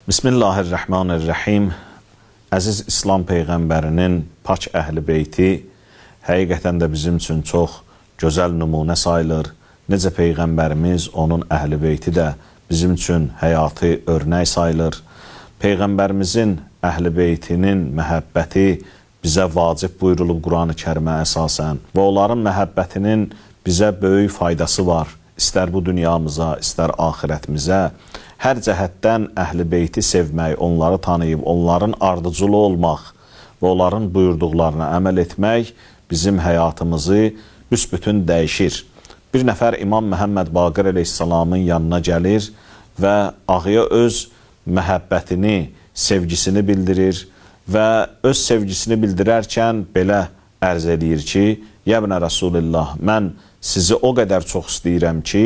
Bismillahirrahmanirrahim. Əziz İslam Peyğəmbərinin pak əhl-i beyti həqiqətən də bizim üçün çox gözəl nümunə sayılır. Necə Peyğəmbərimiz, onun əhl-i beyti də bizim üçün həyatı örnək sayılır. Peyğəmbərimizin əhl-i beytinin məhəbbəti bizə vacib buyurulub Quran-ı Kərimə əsasən və onların məhəbbətinin bizə böyük faydası var. İstər bu dünyamıza, istər axirətimizə. Hər cəhətdən əhl-i beyti sevmək, onları tanıyıb, onların ardıcılı olmaq və onların buyurduqlarına əməl etmək bizim həyatımızı büsbütün dəyişir. Bir nəfər İmam Məhəmməd Baqir əleyhissalamın yanına gəlir və ağıya öz məhəbbətini, sevgisini bildirir və öz sevgisini bildirərkən belə ərz edir ki, Yəbnə Rasulillah, mən sizi o qədər çox istəyirəm ki,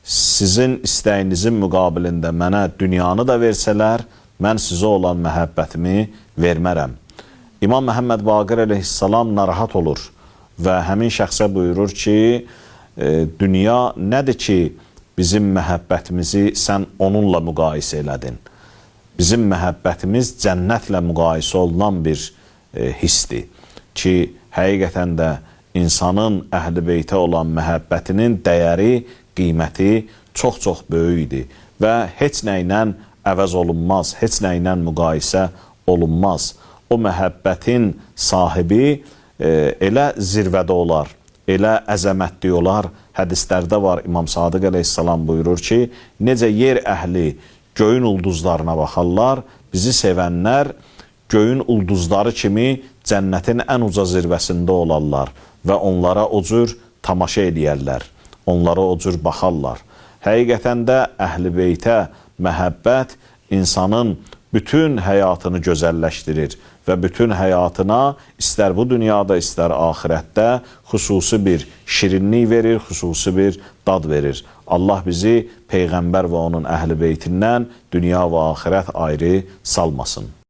sizin istəyinizin müqabilində mənə dünyanı da versələr, mən sizə olan məhəbbətimi vermərəm. İmam Məhəmməd Baqir əleyhissalam narahat olur və həmin şəxsə buyurur ki, dünya nədir ki, bizim məhəbbətimizi sən onunla müqayisə elədin? Bizim məhəbbətimiz cənnətlə müqayisə olunan bir hissdir ki, həqiqətən də insanın əhl-i beytə olan məhəbbətinin dəyəri, qiyməti çox-çox böyükdir və heç nə ilə əvəz olunmaz, heç nə ilə müqayisə olunmaz. O məhəbbətin sahibi elə zirvədə olar, elə əzəmətli olar. Hədislərdə var, İmam Sadiq əleyhissalam buyurur ki, necə yer əhli göyün ulduzlarına baxarlar, bizi sevənlər göyün ulduzları kimi cənnətin ən uca zirvəsində olarlar və onlara o cür tamaşa edərlər, onlara o cür baxarlar. Həqiqətən də əhl-i beytə məhəbbət insanın bütün həyatını gözəlləşdirir və bütün həyatına istər bu dünyada, istər axirətdə xüsusi bir şirinlik verir, xüsusi bir dad verir. Allah bizi Peyğəmbər və onun əhl-i beytindən dünya və axirət ayrı salmasın.